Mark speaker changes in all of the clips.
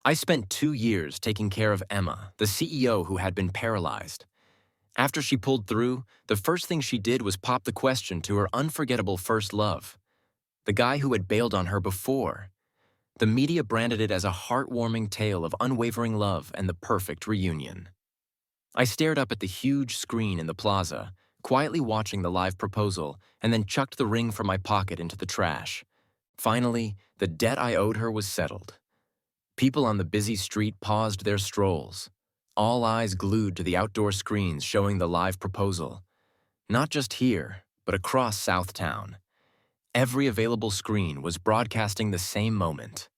Speaker 1: I spent 2 years taking care of Emma, the CEO who had been paralyzed. After she pulled through, the first thing she did was pop the question to her unforgettable first love, the guy who had bailed on her before. The media branded it as a heartwarming tale of unwavering love and the perfect reunion. I stared up at the huge screen in the plaza, quietly watching the live proposal, and then chucked the ring from my pocket into the trash. Finally, the debt I owed her was settled. People on the busy street paused their strolls, all eyes glued to the outdoor screens showing the live proposal. Not just here, but across Southtown. Every available screen was broadcasting the same moment.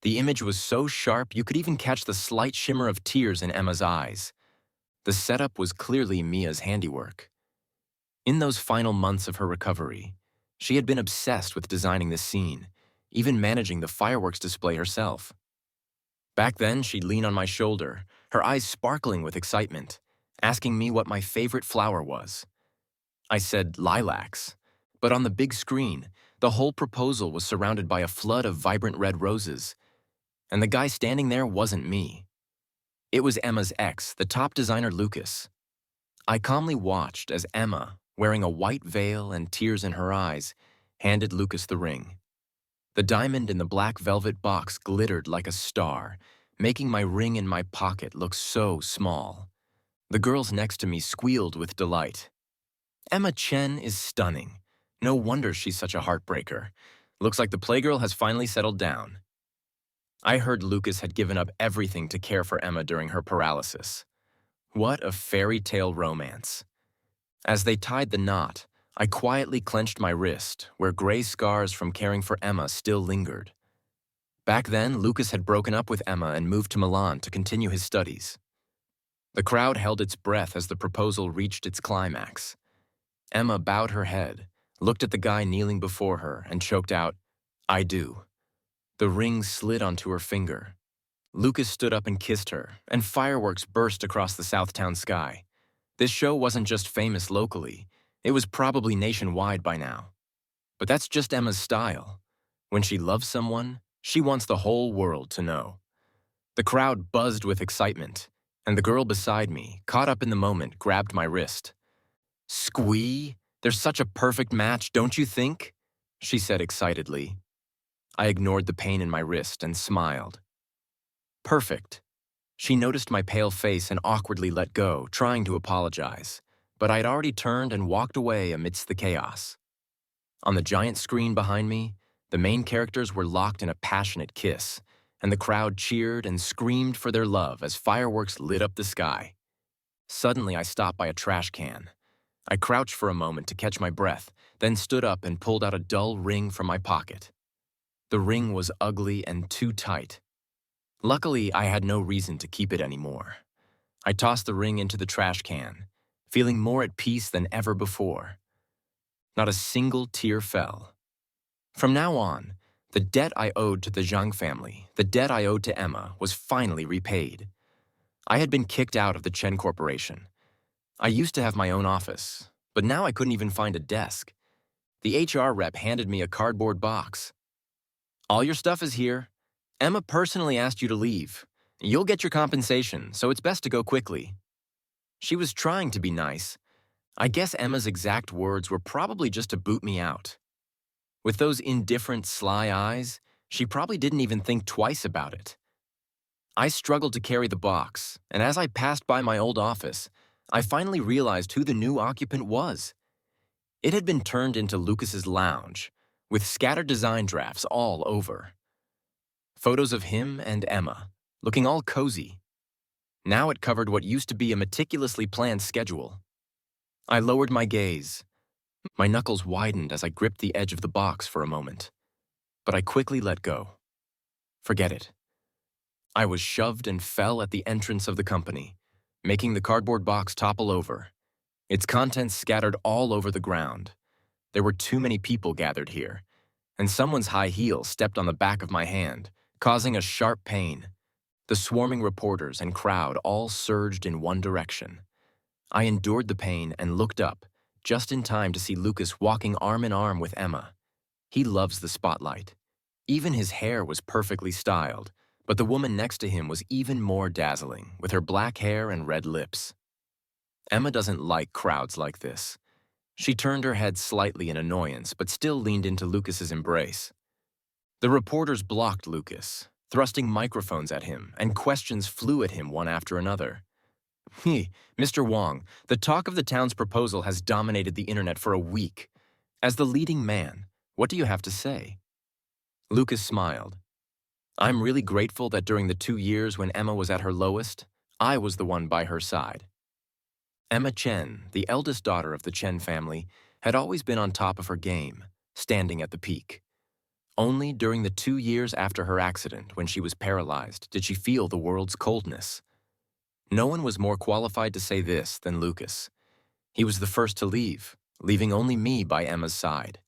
Speaker 1: The image was so sharp you could even catch the slight shimmer of tears in Emma's eyes. The setup was clearly Mia's handiwork. In those final months of her recovery, she had been obsessed with designing this scene, even managing the fireworks display herself. Back then, she'd lean on my shoulder, her eyes sparkling with excitement, asking me what my favorite flower was. I said lilacs, but on the big screen, the whole proposal was surrounded by a flood of vibrant red roses, and the guy standing there wasn't me. It was Emma's ex, the top designer Lucas. I calmly watched as Emma, wearing a white veil and tears in her eyes, handed Lucas the ring. The diamond in the black velvet box glittered like a star, making my ring in my pocket look so small. The girls next to me squealed with delight. Emma Chen is stunning. No wonder she's such a heartbreaker. Looks like the playgirl has finally settled down. I heard Lucas had given up everything to care for Emma during her paralysis. What a fairy tale romance. As they tied the knot, I quietly clenched my wrist, where gray scars from caring for Emma still lingered. Back then, Lucas had broken up with Emma and moved to Milan to continue his studies. The crowd held its breath as the proposal reached its climax. Emma bowed her head, looked at the guy kneeling before her, and choked out, "I do." The ring slid onto her finger. Lucas stood up and kissed her, and fireworks burst across the Southtown sky. This show wasn't just famous locally, it was probably nationwide by now. But that's just Emma's style. When she loves someone, she wants the whole world to know. The crowd buzzed with excitement, and the girl beside me, caught up in the moment, grabbed my wrist. "Squee, there's such a perfect match, don't you think?" she said excitedly. I ignored the pain in my wrist and smiled. Perfect. She noticed my pale face and awkwardly let go, trying to apologize, but I'd already turned and walked away amidst the chaos. On the giant screen behind me, the main characters were locked in a passionate kiss, and the crowd cheered and screamed for their love as fireworks lit up the sky. Suddenly, I stopped by a trash can. I crouched for a moment to catch my breath, then stood up and pulled out a dull ring from my pocket. The ring was ugly and too tight. Luckily, I had no reason to keep it anymore. I tossed the ring into the trash can, feeling more at peace than ever before. Not a single tear fell. From now on, the debt I owed to the Zhang family, the debt I owed to Emma, was finally repaid. I had been kicked out of the Chen Corporation. I used to have my own office, but now I couldn't even find a desk. The HR rep handed me a cardboard box. "All your stuff is here. Emma personally asked you to leave. You'll get your compensation, so it's best to go quickly." She was trying to be nice. I guess Emma's exact words were probably just to boot me out. With those indifferent, sly eyes, she probably didn't even think twice about it. I struggled to carry the box, and as I passed by my old office, I finally realized who the new occupant was. It had been turned into Lucas's lounge, with scattered design drafts all over. Photos of him and Emma, looking all cozy. Now it covered what used to be a meticulously planned schedule. I lowered my gaze. My knuckles widened as I gripped the edge of the box for a moment. But I quickly let go. Forget it. I was shoved and fell at the entrance of the company, making the cardboard box topple over. Its contents scattered all over the ground. There were too many people gathered here, and someone's high heel stepped on the back of my hand, causing a sharp pain. The swarming reporters and crowd all surged in one direction. I endured the pain and looked up, just in time to see Lucas walking arm in arm with Emma. He loves the spotlight. Even his hair was perfectly styled, But the woman next to him was even more dazzling, with her black hair and red lips. Emma doesn't like crowds like this. She turned her head slightly in annoyance, but still leaned into Lucas's embrace. The reporters blocked Lucas, thrusting microphones at him, and questions flew at him one after another. Mr. Wong, the talk of the town's proposal has dominated the internet for a week. As the leading man, what do you have to say? Lucas smiled. I'm really grateful that during the 2 years when Emma was at her lowest, I was the one by her side. Emma Chen, the eldest daughter of the Chen family, had always been on top of her game, standing at the peak. Only during the 2 years after her accident, when she was paralyzed, did she feel the world's coldness. No one was more qualified to say this than Lucas. He was the first to leave, leaving only me by Emma's side.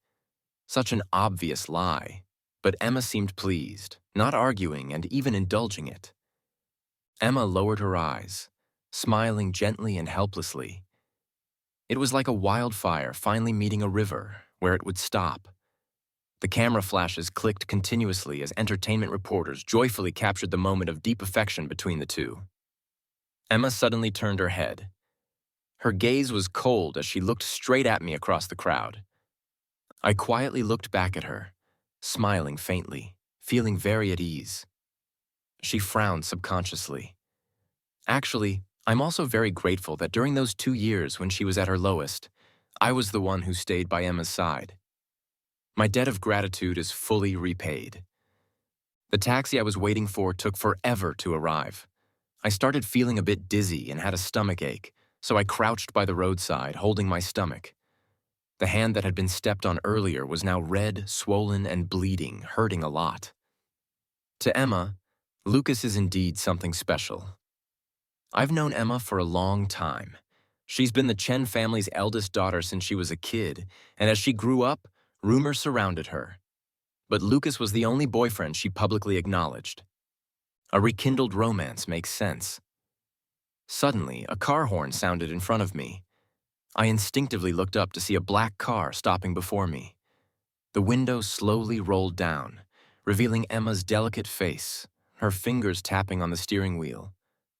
Speaker 1: Such an obvious lie, but Emma seemed pleased, not arguing and even indulging it. Emma lowered her eyes, smiling gently and helplessly. It was like a wildfire finally meeting a river, where it would stop. The camera flashes clicked continuously as entertainment reporters joyfully captured the moment of deep affection between the two. Emma suddenly turned her head. Her gaze was cold as she looked straight at me across the crowd. I quietly looked back at her, smiling faintly, feeling very at ease. She frowned subconsciously. Actually, I'm also very grateful that during those 2 years when she was at her lowest, I was the one who stayed by Emma's side. My debt of gratitude is fully repaid. The taxi I was waiting for took forever to arrive. I started feeling a bit dizzy and had a stomach ache, so I crouched by the roadside, holding my stomach. The hand that had been stepped on earlier was now red, swollen, and bleeding, hurting a lot. To Emma, Lucas is indeed something special. I've known Emma for a long time. She's been the Chen family's eldest daughter since she was a kid, and as she grew up, rumors surrounded her. But Lucas was the only boyfriend she publicly acknowledged. A rekindled romance makes sense. Suddenly, a car horn sounded in front of me. I instinctively looked up to see a black car stopping before me. The window slowly rolled down, revealing Emma's delicate face, her fingers tapping on the steering wheel,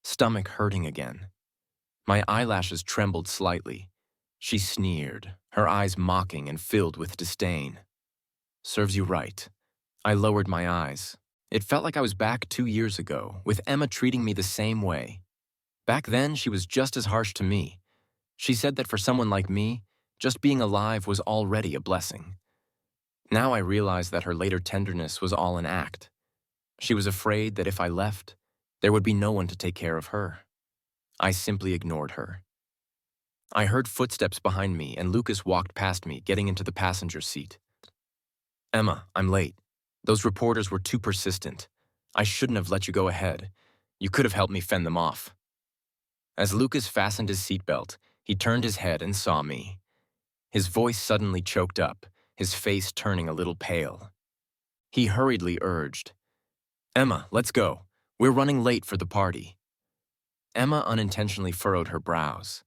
Speaker 1: stomach hurting again. My eyelashes trembled slightly. She sneered, her eyes mocking and filled with disdain. Serves you right. I lowered my eyes. It felt like I was back 2 years ago, with Emma treating me the same way. Back then, she was just as harsh to me. She said that for someone like me, just being alive was already a blessing. Now I realized that her later tenderness was all an act. She was afraid that if I left, there would be no one to take care of her. I simply ignored her. I heard footsteps behind me and Lucas walked past me, getting into the passenger seat. Emma, I'm late. Those reporters were too persistent. I shouldn't have let you go ahead. You could have helped me fend them off. As Lucas fastened his seatbelt, he turned his head and saw me. His voice suddenly choked up, his face turning a little pale. He hurriedly urged, Emma, let's go. We're running late for the party. Emma unintentionally furrowed her brows.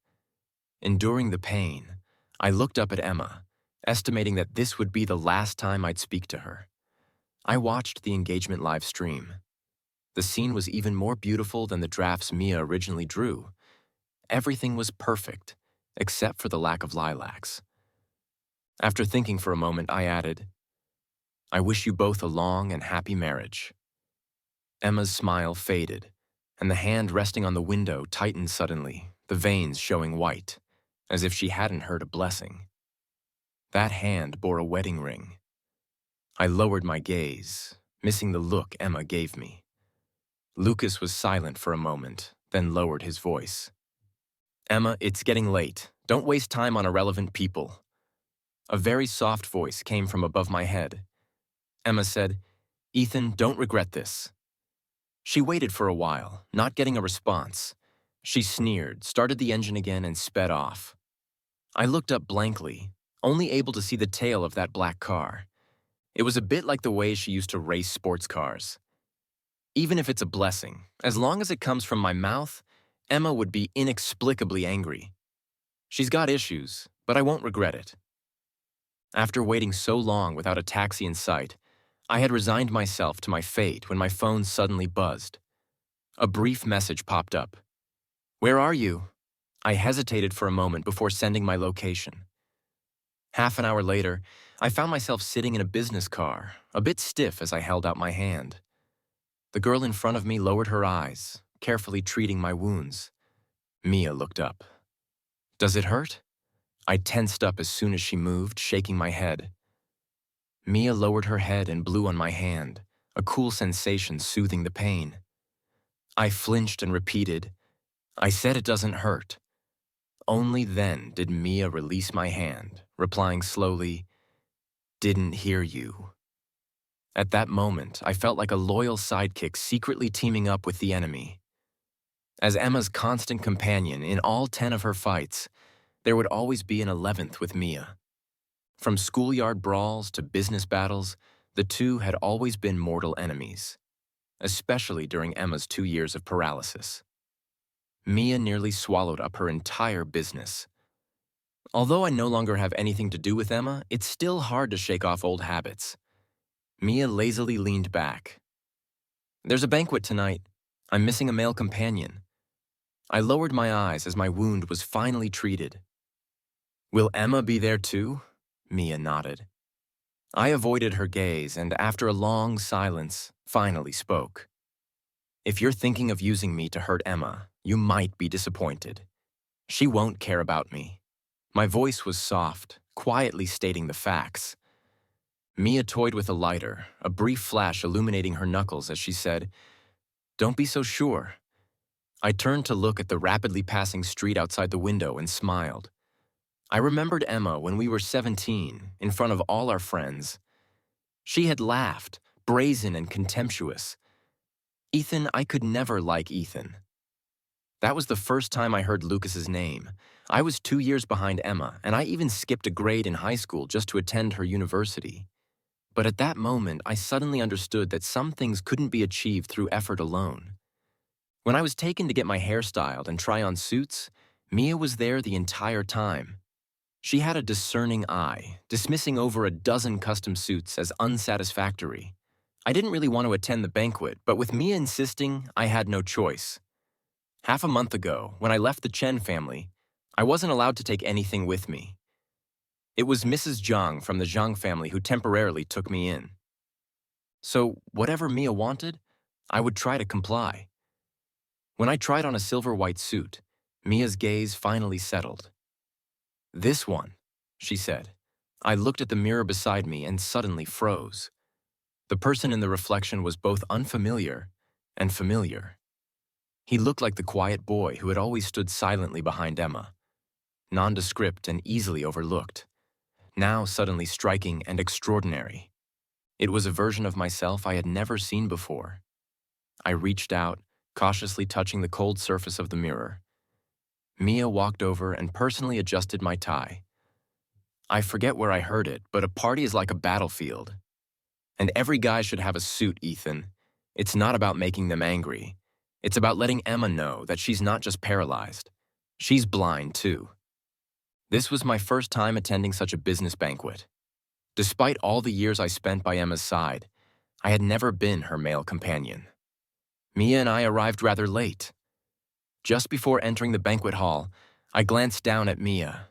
Speaker 1: Enduring the pain, I looked up at Emma, estimating that this would be the last time I'd speak to her. I watched the engagement live stream. The scene was even more beautiful than the drafts Mia originally drew. Everything was perfect, except for the lack of lilacs. After thinking for a moment, I added, I wish you both a long and happy marriage. Emma's smile faded, and the hand resting on the window tightened suddenly, the veins showing white, as if she hadn't heard a blessing. That hand bore a wedding ring. I lowered my gaze, missing the look Emma gave me. Lucas was silent for a moment, then lowered his voice. Emma, it's getting late. Don't waste time on irrelevant people. A very soft voice came from above my head. Emma said, Ethan, don't regret this. She waited for a while, not getting a response. She sneered, started the engine again, and sped off. I looked up blankly, only able to see the tail of that black car. It was a bit like the way she used to race sports cars. Even if it's a blessing, as long as it comes from my mouth, Emma would be inexplicably angry. She's got issues, but I won't regret it. After waiting so long without a taxi in sight, I had resigned myself to my fate when my phone suddenly buzzed. A brief message popped up. "Where are you?" I hesitated for a moment before sending my location. Half an hour later, I found myself sitting in a business car, a bit stiff as I held out my hand. The girl in front of me lowered her eyes, carefully treating my wounds. Mia looked up. "Does it hurt?" I tensed up as soon as she moved, shaking my head. Mia lowered her head and blew on my hand, a cool sensation soothing the pain. I flinched and repeated, "I said it doesn't hurt." Only then did Mia release my hand, replying slowly, "Didn't hear you." At that moment, I felt like a loyal sidekick secretly teaming up with the enemy. As Emma's constant companion in all 10 of her fights, there would always be an 11th with Mia. From schoolyard brawls to business battles, the two had always been mortal enemies, especially during Emma's 2 years of paralysis. Mia nearly swallowed up her entire business. Although I no longer have anything to do with Emma, it's still hard to shake off old habits. Mia lazily leaned back. "There's a banquet tonight. I'm missing a male companion." I lowered my eyes as my wound was finally treated. "Will Emma be there too?" Mia nodded. I avoided her gaze and, after a long silence, finally spoke. "If you're thinking of using me to hurt Emma, you might be disappointed. She won't care about me." My voice was soft, quietly stating the facts. Mia toyed with a lighter, a brief flash illuminating her knuckles as she said, "Don't be so sure." I turned to look at the rapidly passing street outside the window and smiled. I remembered Emma when we were 17, in front of all our friends. She had laughed, brazen and contemptuous. Ethan, I could never like Ethan. That was the first time I heard Lucas's name. I was 2 years behind Emma, and I even skipped a grade in high school just to attend her university. But at that moment, I suddenly understood that some things couldn't be achieved through effort alone. When I was taken to get my hair styled and try on suits, Mia was there the entire time. She had a discerning eye, dismissing over a dozen custom suits as unsatisfactory. I didn't really want to attend the banquet, but with Mia insisting, I had no choice. Half a month ago, when I left the Chen family, I wasn't allowed to take anything with me. It was Mrs. Zhang from the Zhang family who temporarily took me in. So, whatever Mia wanted, I would try to comply. When I tried on a silver-white suit, Mia's gaze finally settled. "This one," she said. I looked at the mirror beside me and suddenly froze. The person in the reflection was both unfamiliar and familiar. He looked like the quiet boy who had always stood silently behind Emma, nondescript and easily overlooked, now suddenly striking and extraordinary. It was a version of myself I had never seen before. I reached out, cautiously touching the cold surface of the mirror. Mia walked over and personally adjusted my tie. I forget where I heard it, but a party is like a battlefield. And every guy should have a suit, Ethan. It's not about making them angry. It's about letting Emma know that she's not just paralyzed. She's blind, too. This was my first time attending such a business banquet. Despite all the years I spent by Emma's side, I had never been her male companion. Mia and I arrived rather late. Just before entering the banquet hall, I glanced down at Mia.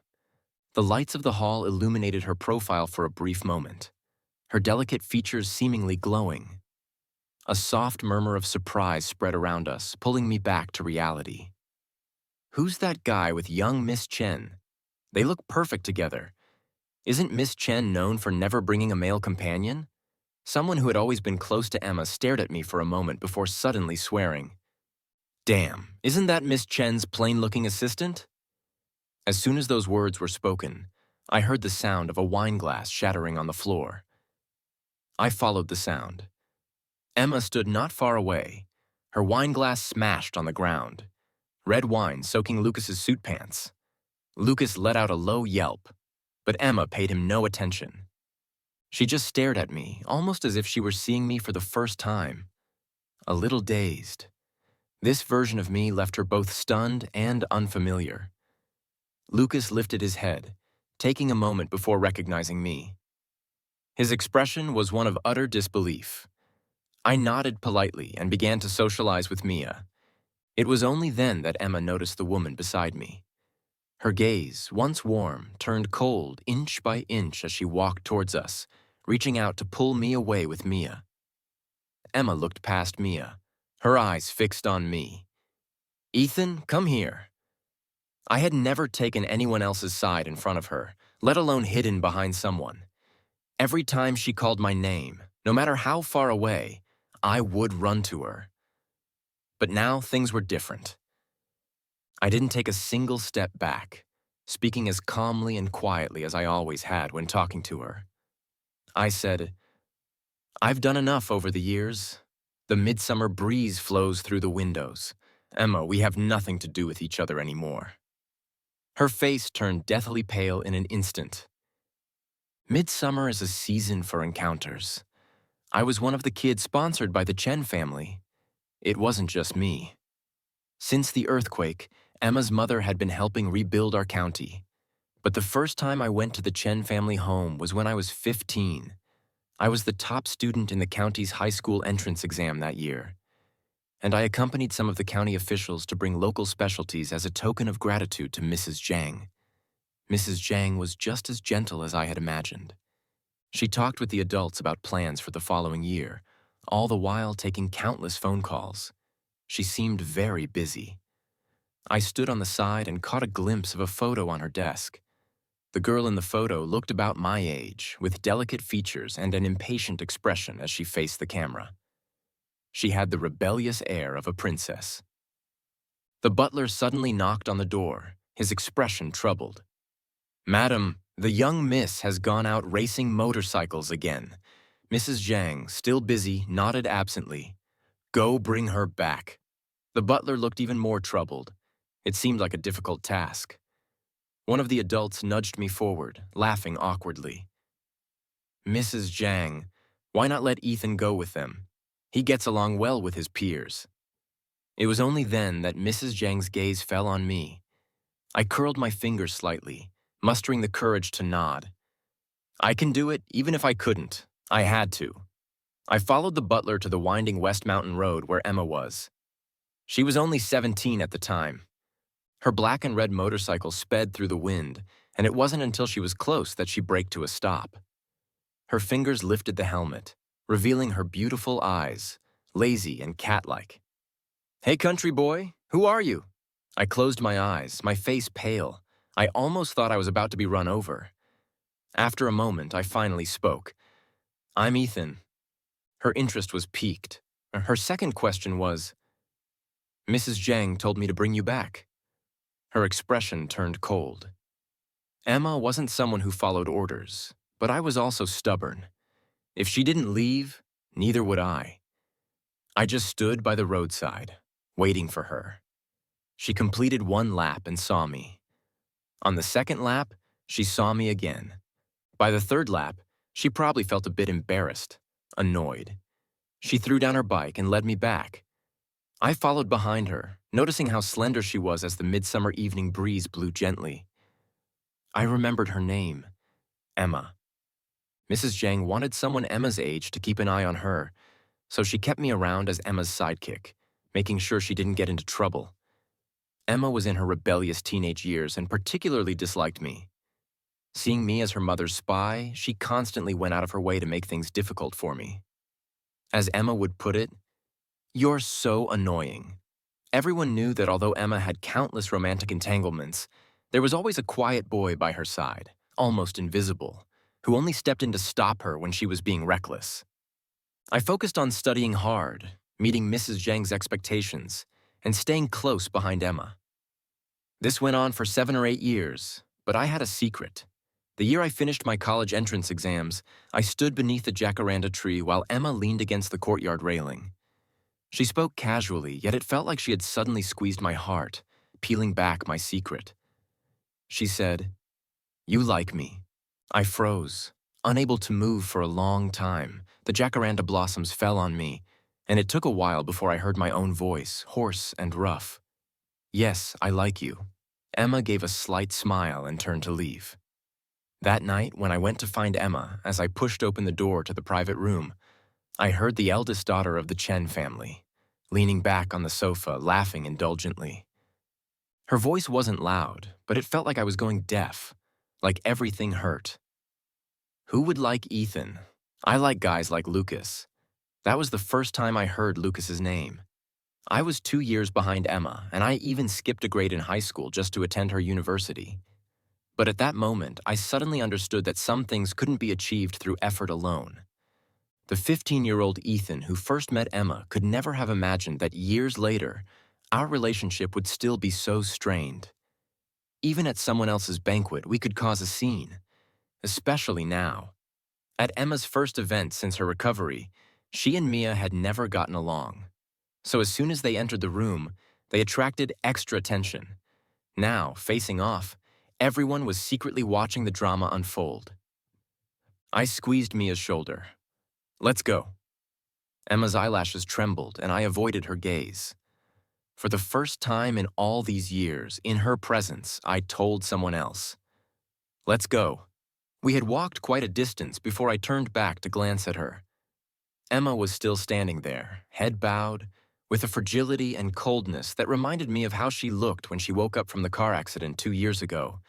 Speaker 1: The lights of the hall illuminated her profile for a brief moment, her delicate features seemingly glowing. A soft murmur of surprise spread around us, pulling me back to reality. Who's that guy with young Miss Chen? They look perfect together. Isn't Miss Chen known for never bringing a male companion? Someone who had always been close to Emma stared at me for a moment before suddenly swearing. "Damn, isn't that Miss Chen's plain-looking assistant?" As soon as those words were spoken, I heard the sound of a wine glass shattering on the floor. I followed the sound. Emma stood not far away. Her wine glass smashed on the ground, red wine soaking Lucas's suit pants. Lucas let out a low yelp, but Emma paid him no attention. She just stared at me, almost as if she were seeing me for the first time. A little dazed. This version of me left her both stunned and unfamiliar. Lucas lifted his head, taking a moment before recognizing me. His expression was one of utter disbelief. I nodded politely and began to socialize with Mia. It was only then that Emma noticed the woman beside me. Her gaze, once warm, turned cold inch by inch as she walked towards us, reaching out to pull me away with Mia. Emma looked past Mia, her eyes fixed on me. "Ethan, come here." I had never taken anyone else's side in front of her, let alone hidden behind someone. Every time she called my name, no matter how far away, I would run to her. But now things were different. I didn't take a single step back, speaking as calmly and quietly as I always had when talking to her. I said, "I've done enough over the years. The midsummer breeze flows through the windows. Emma, we have nothing to do with each other anymore." Her face turned deathly pale in an instant. Midsummer is a season for encounters. I was one of the kids sponsored by the Chen family. It wasn't just me. Since the earthquake, Emma's mother had been helping rebuild our county. But the first time I went to the Chen family home was when I was 15. I was the top student in the county's high school entrance exam that year, and I accompanied some of the county officials to bring local specialties as a token of gratitude to Mrs. Zhang. Mrs. Zhang was just as gentle as I had imagined. She talked with the adults about plans for the following year, all the while taking countless phone calls. She seemed very busy. I stood on the side and caught a glimpse of a photo on her desk. The girl in the photo looked about my age, with delicate features and an impatient expression as she faced the camera. She had the rebellious air of a princess. The butler suddenly knocked on the door, his expression troubled. "Madam, the young miss has gone out racing motorcycles again." Mrs. Zhang, still busy, nodded absently. "Go bring her back." The butler looked even more troubled. It seemed like a difficult task. One of the adults nudged me forward, laughing awkwardly. "Mrs. Zhang, why not let Ethan go with them? He gets along well with his peers." It was only then that Mrs. Zhang's gaze fell on me. I curled my fingers slightly, mustering the courage to nod. I can do it even if I couldn't. I had to. I followed the butler to the winding West Mountain Road where Emma was. She was only 17 at the time. Her black and red motorcycle sped through the wind, and it wasn't until she was close that she braked to a stop. Her fingers lifted the helmet, revealing her beautiful eyes, lazy and cat-like. "Hey, country boy, who are you?" I closed my eyes, my face pale. I almost thought I was about to be run over. After a moment, I finally spoke. "I'm Ethan." Her interest was piqued. Her second question was, "Mrs. Zhang told me to bring you back." Her expression turned cold. Emma wasn't someone who followed orders, but I was also stubborn. If she didn't leave, neither would I. I just stood by the roadside, waiting for her. She completed one lap and saw me. On the second lap, she saw me again. By the third lap, she probably felt a bit embarrassed, annoyed. She threw down her bike and led me back. I followed behind her, noticing how slender she was as the midsummer evening breeze blew gently. I remembered her name, Emma. Mrs. Zhang wanted someone Emma's age to keep an eye on her, so she kept me around as Emma's sidekick, making sure she didn't get into trouble. Emma was in her rebellious teenage years and particularly disliked me. Seeing me as her mother's spy, she constantly went out of her way to make things difficult for me. As Emma would put it, "You're so annoying." Everyone knew that although Emma had countless romantic entanglements, there was always a quiet boy by her side, almost invisible, who only stepped in to stop her when she was being reckless. I focused on studying hard, meeting Mrs. Zhang's expectations, and staying close behind Emma. This went on for 7 or 8 years, but I had a secret. The year I finished my college entrance exams, I stood beneath the jacaranda tree while Emma leaned against the courtyard railing. She spoke casually, yet it felt like she had suddenly squeezed my heart, peeling back my secret. She said, "You like me." I froze, unable to move for a long time. The jacaranda blossoms fell on me, and it took a while before I heard my own voice, hoarse and rough. "Yes, I like you." Emma gave a slight smile and turned to leave. That night, when I went to find Emma, as I pushed open the door to the private room, I heard the eldest daughter of the Chen family, leaning back on the sofa, laughing indulgently. Her voice wasn't loud, but it felt like I was going deaf, like everything hurt. Who would like Ethan? I like guys like Lucas. That was the first time I heard Lucas's name. I was 2 years behind Emma, and I even skipped a grade in high school just to attend her university. But at that moment, I suddenly understood that some things couldn't be achieved through effort alone. The 15-year-old Ethan who first met Emma could never have imagined that years later, our relationship would still be so strained. Even at someone else's banquet, we could cause a scene, especially now. At Emma's first event since her recovery, she and Mia had never gotten along. So as soon as they entered the room, they attracted extra attention. Now, facing off, everyone was secretly watching the drama unfold. I squeezed Mia's shoulder. "Let's go." Emma's eyelashes trembled, and I avoided her gaze. For the first time in all these years, in her presence, I told someone else. "Let's go." We had walked quite a distance before I turned back to glance at her. Emma was still standing there, head bowed, with a fragility and coldness that reminded me of how she looked when she woke up from the car accident 2 years ago,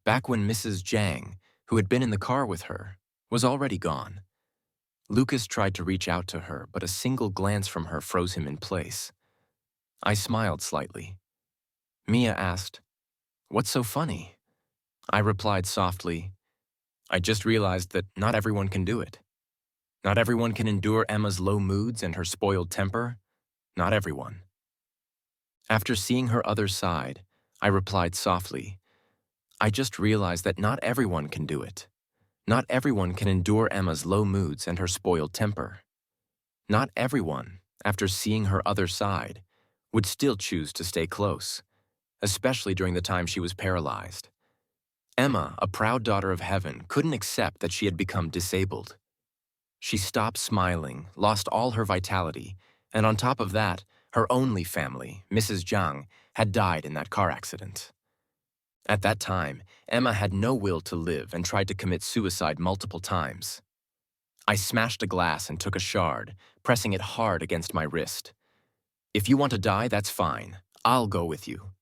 Speaker 1: back when Mrs. Jiang, who had been in the car with her, was already gone. Lucas tried to reach out to her, but a single glance from her froze him in place. I smiled slightly. Mia asked, "What's so funny?" I replied softly, "I just realized that not everyone can do it. Not everyone can endure Emma's low moods and her spoiled temper. Not everyone." After seeing her other side, I replied softly, "I just realized that not everyone can do it. Not everyone can endure Emma's low moods and her spoiled temper. Not everyone, after seeing her other side, would still choose to stay close, especially during the time she was paralyzed. Emma, a proud daughter of heaven, couldn't accept that she had become disabled. She stopped smiling, lost all her vitality, and on top of that, her only family, Mrs. Jiang, had died in that car accident. At that time, Emma had no will to live and tried to commit suicide multiple times. I smashed a glass and took a shard, pressing it hard against my wrist. "If you want to die, that's fine. I'll go with you."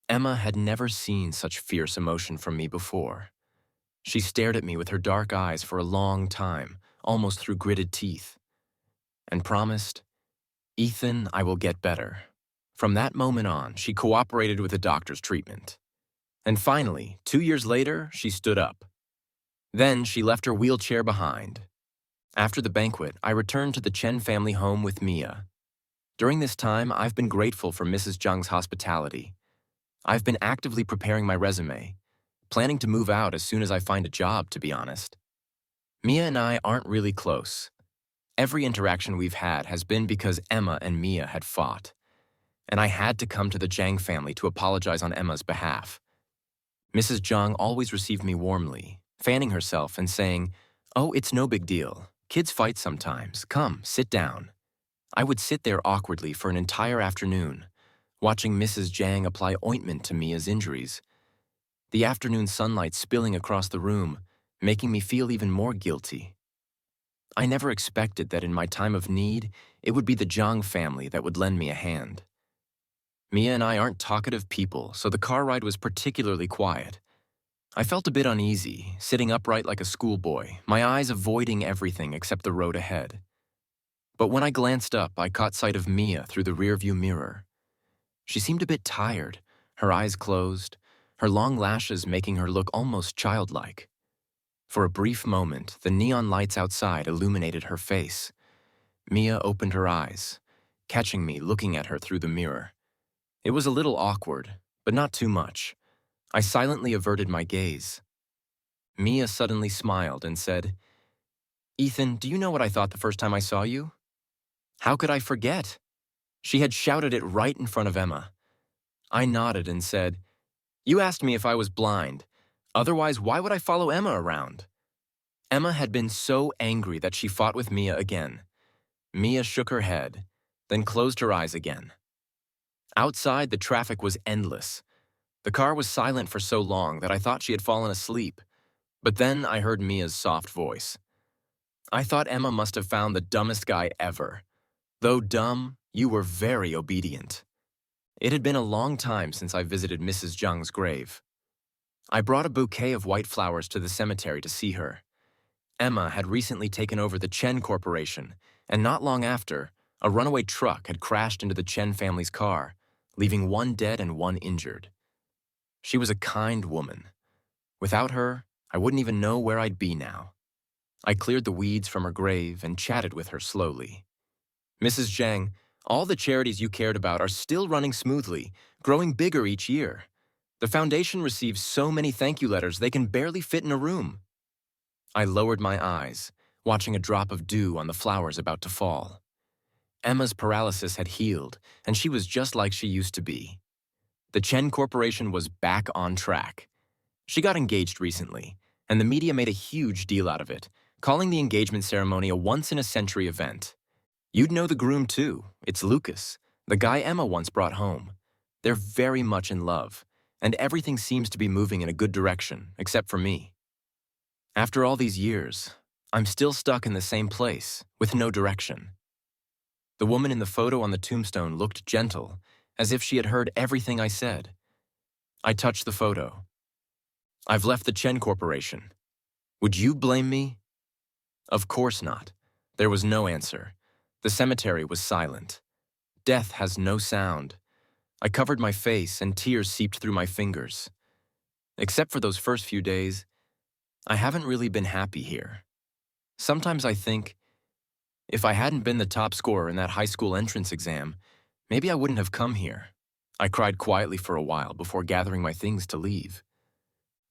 Speaker 1: Emma had never seen such fierce emotion from me before. She stared at me with her dark eyes for a long time, almost through gritted teeth, and promised, "Ethan, I will get better." From that moment on, she cooperated with the doctor's treatment. And finally, 2 years later, she stood up. Then she left her wheelchair behind. After the banquet, I returned to the Chen family home with Mia. During this time, I've been grateful for Mrs. Zhang's hospitality. I've been actively preparing my resume, planning to move out as soon as I find a job, to be honest. Mia and I aren't really close. Every interaction we've had has been because Emma and Mia had fought, and I had to come to the Zhang family to apologize on Emma's behalf. Mrs. Zhang always received me warmly, fanning herself and saying, "Oh, it's no big deal. Kids fight sometimes. Come, sit down." I would sit there awkwardly for an entire afternoon, watching Mrs. Jiang apply ointment to Mia's injuries. The afternoon sunlight spilling across the room, making me feel even more guilty. I never expected that in my time of need, it would be the Jiang family that would lend me a hand. Mia and I aren't talkative people, so the car ride was particularly quiet. I felt a bit uneasy, sitting upright like a schoolboy, my eyes avoiding everything except the road ahead. But when I glanced up, I caught sight of Mia through the rearview mirror. She seemed a bit tired, her eyes closed, her long lashes making her look almost childlike. For a brief moment, the neon lights outside illuminated her face. Mia opened her eyes, catching me looking at her through the mirror. It was a little awkward, but not too much. I silently averted my gaze. Mia suddenly smiled and said, "Ethan, do you know what I thought the first time I saw you?" How could I forget? She had shouted it right in front of Emma. I nodded and said, "You asked me if I was blind. Otherwise, why would I follow Emma around?" Emma had been so angry that she fought with Mia again. Mia shook her head, then closed her eyes again. Outside, the traffic was endless. The car was silent for so long that I thought she had fallen asleep. But then I heard Mia's soft voice. I thought Emma must have found the dumbest guy ever. Though dumb, you were very obedient. It had been a long time since I visited Mrs. Zhang's grave. I brought a bouquet of white flowers to the cemetery to see her. Emma had recently taken over the Chen Corporation, and not long after, a runaway truck had crashed into the Chen family's car, leaving one dead and one injured. She was a kind woman. Without her, I wouldn't even know where I'd be now. I cleared the weeds from her grave and chatted with her slowly. Mrs. Zhang, all the charities you cared about are still running smoothly, growing bigger each year. The foundation receives so many thank you letters they can barely fit in a room. I lowered my eyes, watching a drop of dew on the flowers about to fall. Emma's paralysis had healed, and she was just like she used to be. The Chen Corporation was back on track. She got engaged recently, and the media made a huge deal out of it, calling the engagement ceremony a once-in-a-century event. You'd know the groom too. It's Lucas, the guy Emma once brought home. They're very much in love, and everything seems to be moving in a good direction, except for me. After all these years, I'm still stuck in the same place, with no direction. The woman in the photo on the tombstone looked gentle, as if she had heard everything I said. I touched the photo. I've left the Chen Corporation. Would you blame me? Of course not. There was no answer. The cemetery was silent. Death has no sound. I covered my face and tears seeped through my fingers. Except for those first few days, I haven't really been happy here. Sometimes I think, if I hadn't been the top scorer in that high school entrance exam, maybe I wouldn't have come here. I cried quietly for a while before gathering my things to leave.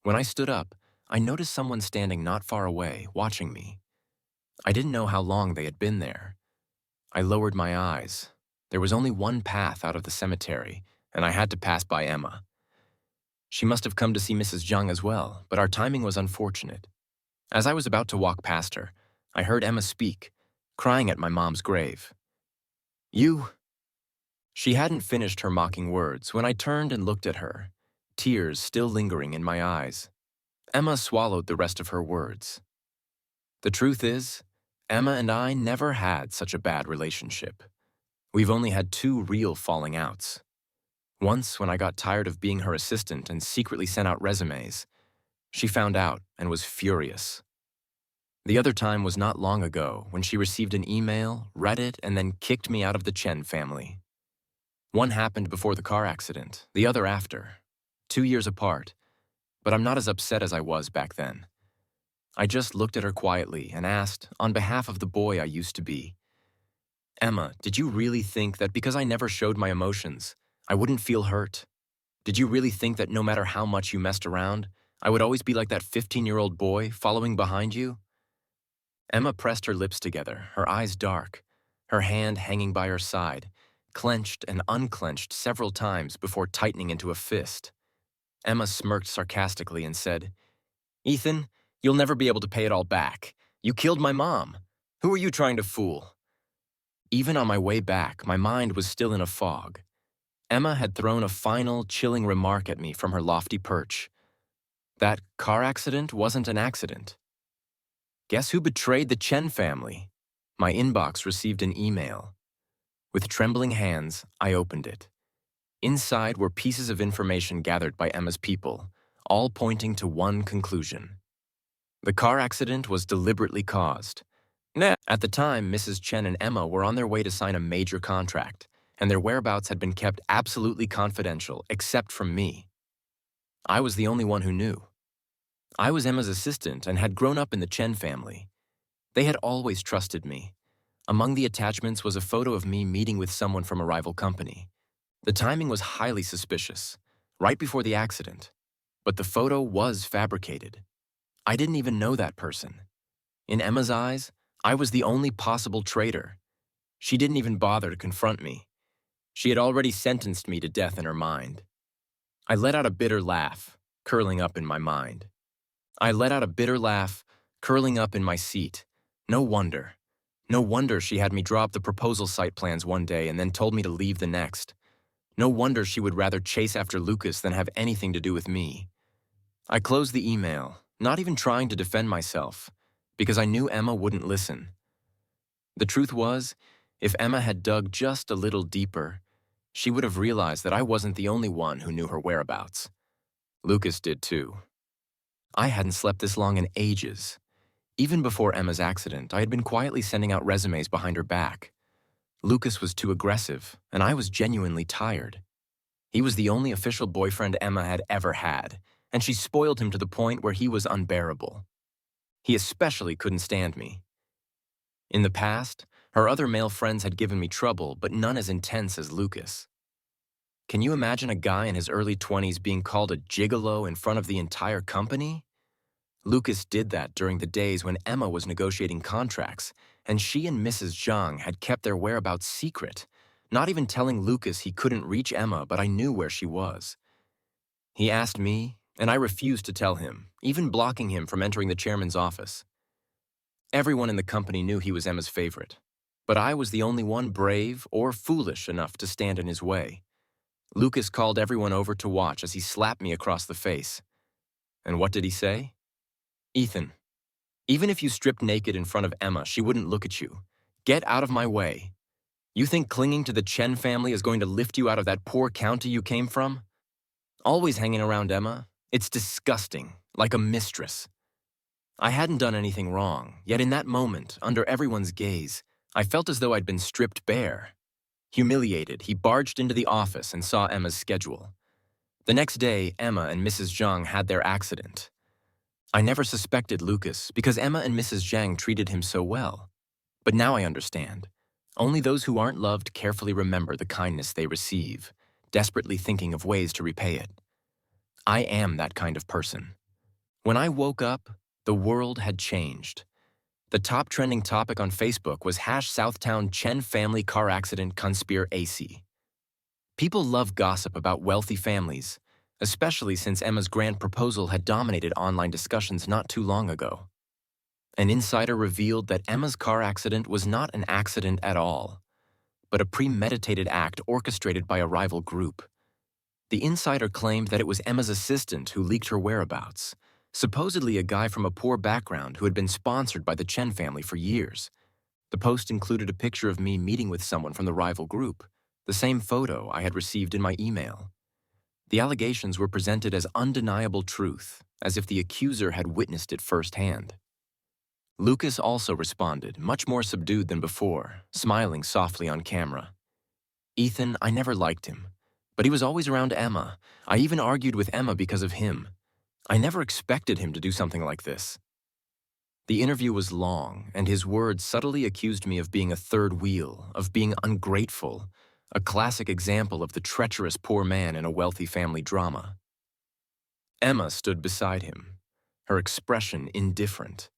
Speaker 1: When I stood up, I noticed someone standing not far away, watching me. I didn't know how long they had been there. I lowered my eyes. There was only one path out of the cemetery, and I had to pass by Emma. She must have come to see Mrs. Zhang as well, but our timing was unfortunate. As I was about to walk past her, I heard Emma speak, crying at my mom's grave. You... She hadn't finished her mocking words when I turned and looked at her, tears still lingering in my eyes. Emma swallowed the rest of her words. The truth is, Emma and I never had such a bad relationship. We've only had 2 real falling outs. Once, when I got tired of being her assistant and secretly sent out resumes, she found out and was furious. The other time was not long ago when she received an email, read it, and then kicked me out of the Chen family. One happened before the car accident, the other after, 2 years apart, but I'm not as upset as I was back then. I just looked at her quietly and asked, on behalf of the boy I used to be, Emma, did you really think that because I never showed my emotions, I wouldn't feel hurt? Did you really think that no matter how much you messed around, I would always be like that 15-year-old boy following behind you? Emma pressed her lips together, her eyes dark, her hand hanging by her side, clenched and unclenched several times before tightening into a fist. Emma smirked sarcastically and said, Ethan, you'll never be able to pay it all back. You killed my mom. Who are you trying to fool? Even on my way back, my mind was still in a fog. Emma had thrown a final, chilling remark at me from her lofty perch. That car accident wasn't an accident. Guess who betrayed the Chen family? My inbox received an email. With trembling hands, I opened it. Inside were pieces of information gathered by Emma's people, all pointing to one conclusion. The car accident was deliberately caused. At the time, Mrs. Chen and Emma were on their way to sign a major contract, and their whereabouts had been kept absolutely confidential, except from me. I was the only one who knew. I was Emma's assistant and had grown up in the Chen family. They had always trusted me. Among the attachments was a photo of me meeting with someone from a rival company. The timing was highly suspicious, right before the accident. But the photo was fabricated. I didn't even know that person. In Emma's eyes, I was the only possible traitor. She didn't even bother to confront me. She had already sentenced me to death in her mind. I let out a bitter laugh, curling up in my mind. I let out a bitter laugh, curling up in my seat. No wonder. No wonder she had me draw up the proposal site plans one day and then told me to leave the next. No wonder she would rather chase after Lucas than have anything to do with me. I closed the email, not even trying to defend myself, because I knew Emma wouldn't listen. The truth was, if Emma had dug just a little deeper, she would have realized that I wasn't the only one who knew her whereabouts. Lucas did too. I hadn't slept this long in ages. Even before Emma's accident, I had been quietly sending out resumes behind her back. Lucas was too aggressive, and I was genuinely tired. He was the only official boyfriend Emma had ever had, and she spoiled him to the point where he was unbearable. He especially couldn't stand me. In the past, her other male friends had given me trouble, but none as intense as Lucas. Can you imagine a guy in his early 20s being called a gigolo in front of the entire company? Lucas did that during the days when Emma was negotiating contracts, and she and Mrs. Zhang had kept their whereabouts secret, not even telling Lucas he couldn't reach Emma, but I knew where she was. He asked me, and I refused to tell him, even blocking him from entering the chairman's office. Everyone in the company knew he was Emma's favorite, but I was the only one brave or foolish enough to stand in his way. Lucas called everyone over to watch as he slapped me across the face. And what did he say? "Ethan, even if you stripped naked in front of Emma, she wouldn't look at you. Get out of my way. You think clinging to the Chen family is going to lift you out of that poor county you came from? Always hanging around Emma? It's disgusting, like a mistress." I hadn't done anything wrong, yet in that moment, under everyone's gaze, I felt as though I'd been stripped bare. Humiliated, he barged into the office and saw Emma's schedule. The next day, Emma and Mrs. Zhang had their accident. I never suspected Lucas because Emma and Mrs. Zhang treated him so well. But now I understand. Only those who aren't loved carefully remember the kindness they receive, desperately thinking of ways to repay it. I am that kind of person. When I woke up, the world had changed. The top trending topic on Facebook was #Southtown Chen family car accident conspiracy. People love gossip about wealthy families, especially since Emma's grand proposal had dominated online discussions not too long ago. An insider revealed that Emma's car accident was not an accident at all, but a premeditated act orchestrated by a rival group. The insider claimed that it was Emma's assistant who leaked her whereabouts, supposedly a guy from a poor background who had been sponsored by the Chen family for years. The post included a picture of me meeting with someone from the rival group, the same photo I had received in my email. The allegations were presented as undeniable truth, as if the accuser had witnessed it firsthand. Lucas also responded, much more subdued than before, smiling softly on camera. "Ethan, I never liked him, but he was always around Emma. I even argued with Emma because of him. I never expected him to do something like this." The interview was long, and his words subtly accused me of being a third wheel, of being ungrateful, a classic example of the treacherous poor man in a wealthy family drama. Emma stood beside him, her expression indifferent.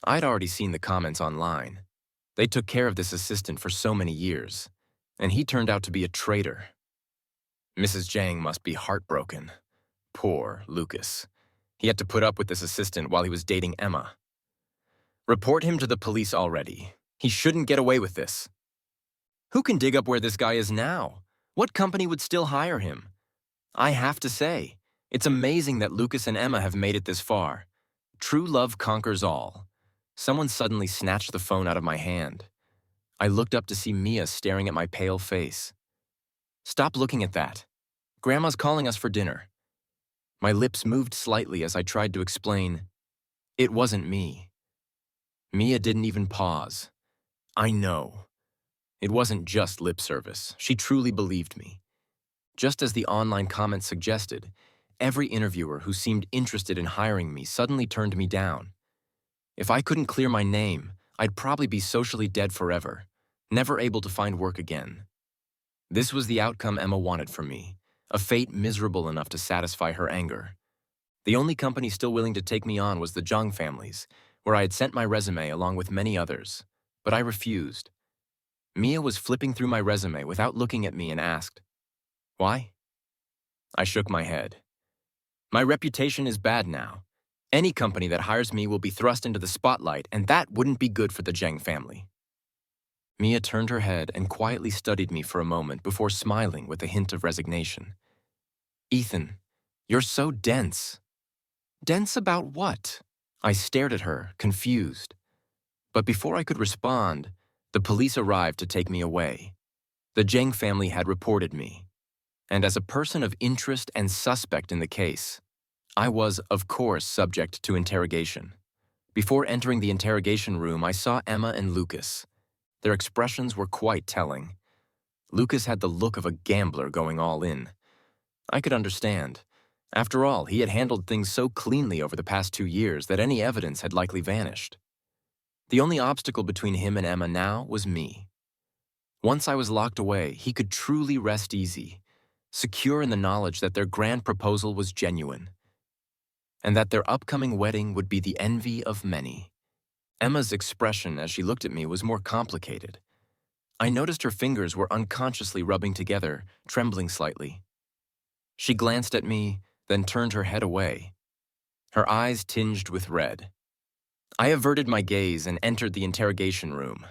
Speaker 1: I'd already seen the comments online. They took care of this assistant for so many years, and he turned out to be a traitor. Mrs. Zhang must be heartbroken. Poor Lucas. He had to put up with this assistant while he was dating Emma. "Report him to the police already. He shouldn't get away with this." Who can dig up where this guy is now? What company would still hire him? I have to say, it's amazing that Lucas and Emma have made it this far. True love conquers all. Someone suddenly snatched the phone out of my hand. I looked up to see Mia staring at my pale face. "Stop looking at that. Grandma's calling us for dinner." My lips moved slightly as I tried to explain, "It wasn't me." Mia didn't even pause. I know. It wasn't just lip service. She truly believed me. Just as the online comments suggested, every interviewer who seemed interested in hiring me suddenly turned me down. If I couldn't clear my name, I'd probably be socially dead forever, never able to find work again. This was the outcome Emma wanted from me, a fate miserable enough to satisfy her anger. The only company still willing to take me on was the Zhang families, where I had sent my resume along with many others, but I refused. Mia was flipping through my resume without looking at me and asked, "Why?" I shook my head. "My reputation is bad now. Any company that hires me will be thrust into the spotlight, and that wouldn't be good for the Zhang family." Mia turned her head and quietly studied me for a moment before smiling with a hint of resignation. "Ethan, you're so dense." Dense about what? I stared at her, confused. But before I could respond, the police arrived to take me away. The Zhang family had reported me, and as a person of interest and suspect in the case, I was, of course, subject to interrogation. Before entering the interrogation room, I saw Emma and Lucas. Their expressions were quite telling. Lucas had the look of a gambler going all in. I could understand. After all, he had handled things so cleanly over the past 2 years that any evidence had likely vanished. The only obstacle between him and Emma now was me. Once I was locked away, he could truly rest easy, secure in the knowledge that their grand proposal was genuine, and that their upcoming wedding would be the envy of many. Emma's expression as she looked at me was more complicated. I noticed her fingers were unconsciously rubbing together, trembling slightly. She glanced at me, then turned her head away. Her eyes tinged with red. I averted my gaze and entered the interrogation room.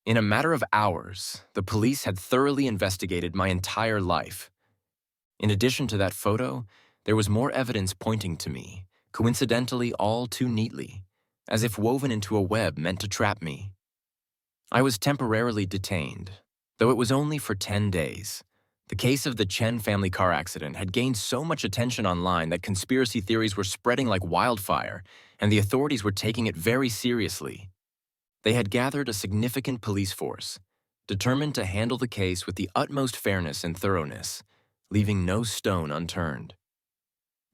Speaker 1: In a matter of hours, the police had thoroughly investigated my entire life. In addition to that photo, there was more evidence pointing to me, coincidentally all too neatly, as if woven into a web meant to trap me. I was temporarily detained, though it was only for 10 days. The case of the Chen family car accident had gained so much attention online that conspiracy theories were spreading like wildfire, and the authorities were taking it very seriously. They had gathered a significant police force, determined to handle the case with the utmost fairness and thoroughness, leaving no stone unturned.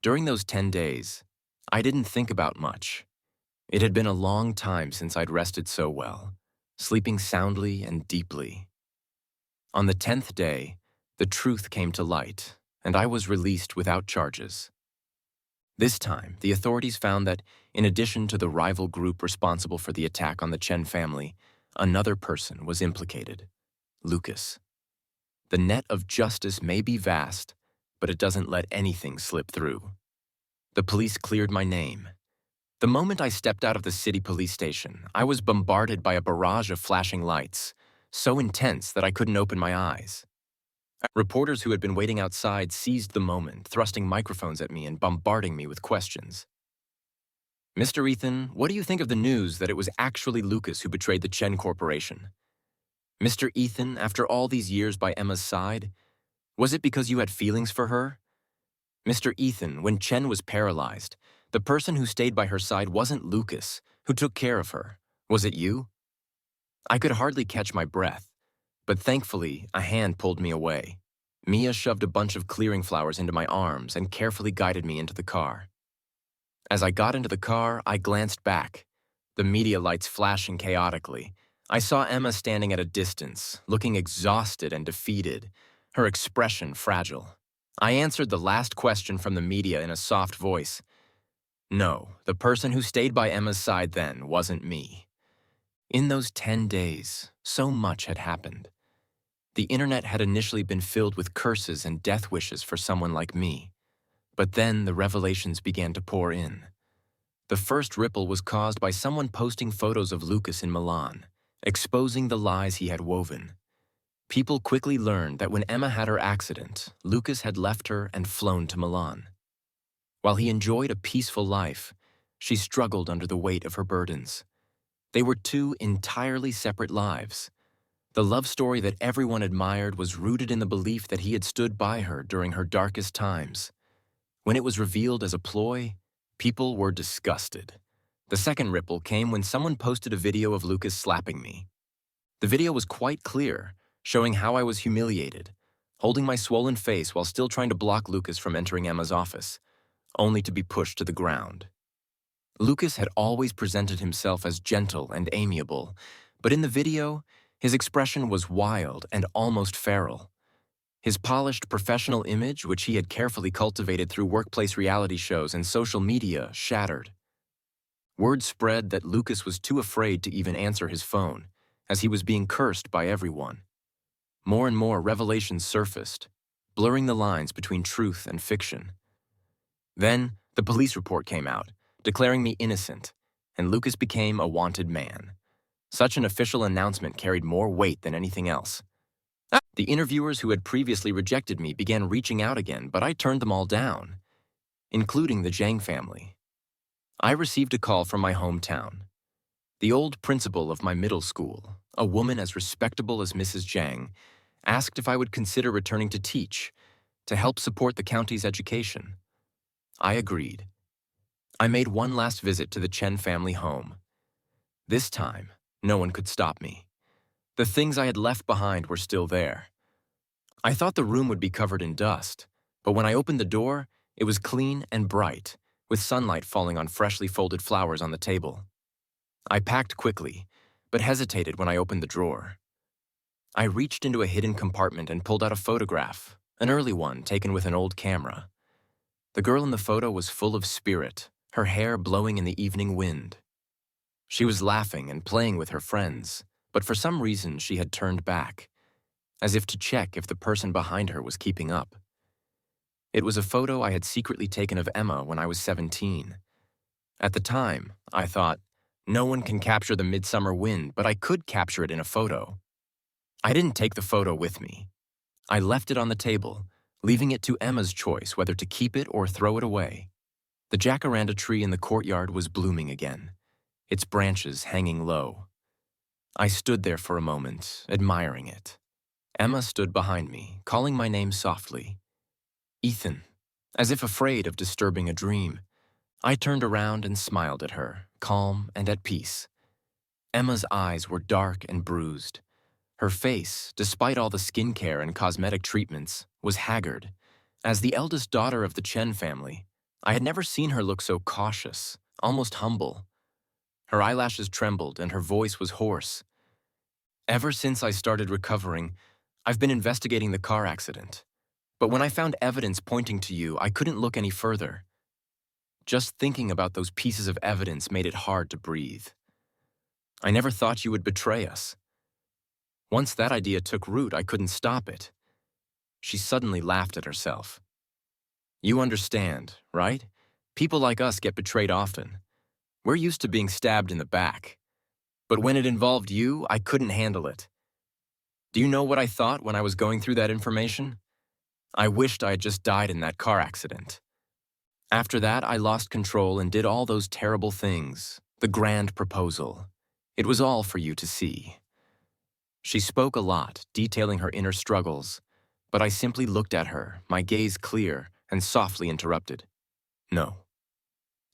Speaker 1: During those 10 days, I didn't think about much. It had been a long time since I'd rested so well, sleeping soundly and deeply. On the 10th day, the truth came to light, and I was released without charges. This time, the authorities found that, in addition to the rival group responsible for the attack on the Chen family, another person was implicated: Lucas. The net of justice may be vast, but it doesn't let anything slip through. The police cleared my name. The moment I stepped out of the city police station, I was bombarded by a barrage of flashing lights, so intense that I couldn't open my eyes. Reporters who had been waiting outside seized the moment, thrusting microphones at me and bombarding me with questions. "Mr. Ethan, what do you think of the news that it was actually Lucas who betrayed the Chen Corporation? Mr. Ethan, after all these years by Emma's side, was it because you had feelings for her? Mr. Ethan, when Chen was paralyzed, the person who stayed by her side wasn't Lucas, who took care of her. Was it you?" I could hardly catch my breath, but thankfully, a hand pulled me away. Mia shoved a bunch of clearing flowers into my arms and carefully guided me into the car. As I got into the car, I glanced back, the media lights flashing chaotically. I saw Emma standing at a distance, looking exhausted and defeated, her expression fragile. I answered the last question from the media in a soft voice. No, the person who stayed by Emma's side then wasn't me. In those 10 days, so much had happened. The internet had initially been filled with curses and death wishes for someone like me. But then the revelations began to pour in. The first ripple was caused by someone posting photos of Lucas in Milan, exposing the lies he had woven. People quickly learned that when Emma had her accident, Lucas had left her and flown to Milan. While he enjoyed a peaceful life, she struggled under the weight of her burdens. They were two entirely separate lives. The love story that everyone admired was rooted in the belief that he had stood by her during her darkest times. When it was revealed as a ploy, people were disgusted. The second ripple came when someone posted a video of Lucas slapping me. The video was quite clear, showing how I was humiliated, holding my swollen face while still trying to block Lucas from entering Emma's office, only to be pushed to the ground. Lucas had always presented himself as gentle and amiable, but in the video, his expression was wild and almost feral. His polished professional image, which he had carefully cultivated through workplace reality shows and social media, shattered. Word spread that Lucas was too afraid to even answer his phone, as he was being cursed by everyone. More and more revelations surfaced, blurring the lines between truth and fiction. Then, the police report came out, declaring me innocent, and Lucas became a wanted man. Such an official announcement carried more weight than anything else. The interviewers who had previously rejected me began reaching out again, but I turned them all down, including the Zhang family. I received a call from my hometown. The old principal of my middle school, a woman as respectable as Mrs. Zhang, asked if I would consider returning to teach, to help support the county's education. I agreed. I made one last visit to the Chen family home. This time, no one could stop me. The things I had left behind were still there. I thought the room would be covered in dust, but when I opened the door, it was clean and bright, with sunlight falling on freshly folded flowers on the table. I packed quickly, but hesitated when I opened the drawer. I reached into a hidden compartment and pulled out a photograph, an early one taken with an old camera. The girl in the photo was full of spirit, her hair blowing in the evening wind. She was laughing and playing with her friends, but for some reason she had turned back, as if to check if the person behind her was keeping up. It was a photo I had secretly taken of Emma when I was 17. At the time, I thought, no one can capture the midsummer wind, but I could capture it in a photo. I didn't take the photo with me. I left it on the table, leaving it to Emma's choice whether to keep it or throw it away. The jacaranda tree in the courtyard was blooming again, its branches hanging low. I stood there for a moment, admiring it. Emma stood behind me, calling my name softly. Ethan, as if afraid of disturbing a dream. I turned around and smiled at her, calm and at peace. Emma's eyes were dark and bruised. Her face, despite all the skincare and cosmetic treatments, was haggard. As the eldest daughter of the Chen family, I had never seen her look so cautious, almost humble. Her eyelashes trembled and her voice was hoarse. Ever since I started recovering, I've been investigating the car accident. But when I found evidence pointing to you, I couldn't look any further. Just thinking about those pieces of evidence made it hard to breathe. I never thought you would betray us. Once that idea took root, I couldn't stop it. She suddenly laughed at herself. You understand, right? People like us get betrayed often. We're used to being stabbed in the back. But when it involved you, I couldn't handle it. Do you know what I thought when I was going through that information? I wished I had just died in that car accident. After that, I lost control and did all those terrible things, the grand proposal. It was all for you to see. She spoke a lot, detailing her inner struggles, but I simply looked at her, my gaze clear, and softly interrupted. No.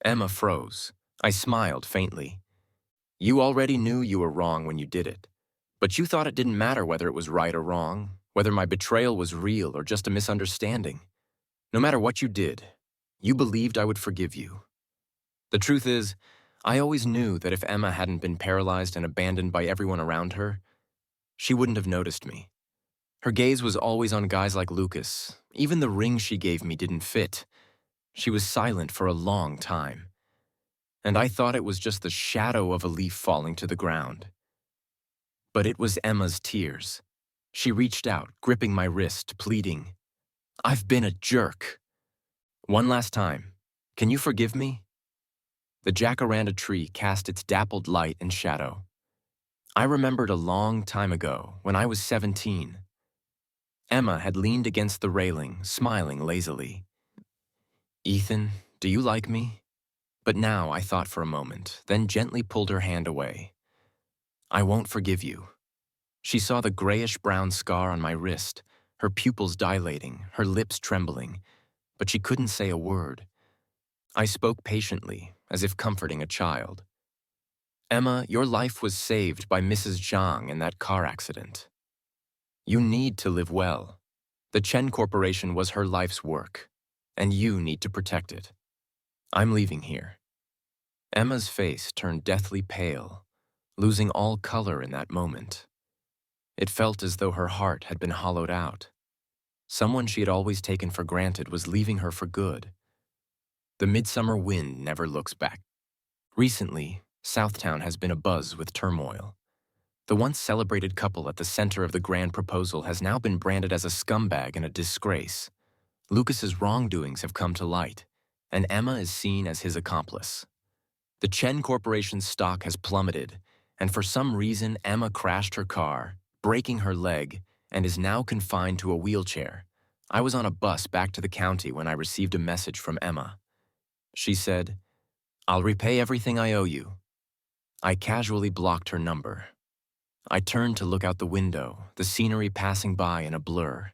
Speaker 1: Emma froze. I smiled faintly. You already knew you were wrong when you did it, but you thought it didn't matter whether it was right or wrong, whether my betrayal was real or just a misunderstanding. No matter what you did, you believed I would forgive you. The truth is, I always knew that if Emma hadn't been paralyzed and abandoned by everyone around her, she wouldn't have noticed me. Her gaze was always on guys like Lucas. Even the ring she gave me didn't fit. She was silent for a long time. And I thought it was just the shadow of a leaf falling to the ground. But it was Emma's tears. She reached out, gripping my wrist, pleading, I've been a jerk. One last time, can you forgive me? The jacaranda tree cast its dappled light and shadow. I remembered a long time ago, when I was 17. Emma had leaned against the railing, smiling lazily. Ethan, do you like me? But now I thought for a moment, then gently pulled her hand away. I won't forgive you. She saw the grayish-brown scar on my wrist, her pupils dilating, her lips trembling, but she couldn't say a word. I spoke patiently, as if comforting a child. Emma, your life was saved by Mrs. Zhang in that car accident. You need to live well. The Chen Corporation was her life's work, and you need to protect it. I'm leaving here. Emma's face turned deathly pale, losing all color in that moment. It felt as though her heart had been hollowed out. Someone she had always taken for granted was leaving her for good. The midsummer wind never looks back. Recently, Southtown has been abuzz with turmoil. The once celebrated couple at the center of the grand proposal has now been branded as a scumbag and a disgrace. Lucas's wrongdoings have come to light, and Emma is seen as his accomplice. The Chen Corporation's stock has plummeted, and for some reason Emma crashed her car, breaking her leg, and is now confined to a wheelchair. I was on a bus back to the county when I received a message from Emma. She said, I'll repay everything I owe you. I casually blocked her number. I turned to look out the window, the scenery passing by in a blur.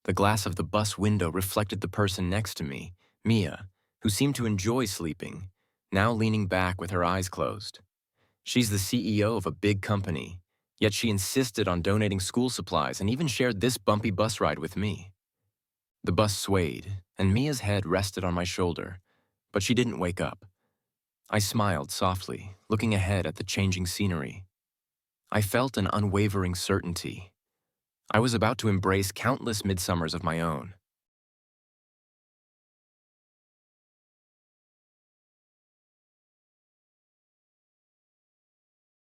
Speaker 1: The glass of the bus window reflected the person next to me, Mia, who seemed to enjoy sleeping, now leaning back with her eyes closed. She's the CEO of a big company, yet she insisted on donating school supplies and even shared this bumpy bus ride with me. The bus swayed, and Mia's head rested on my shoulder, but she didn't wake up. I smiled softly, looking ahead at the changing scenery. I felt an unwavering certainty. I was about to embrace countless midsummers of my own.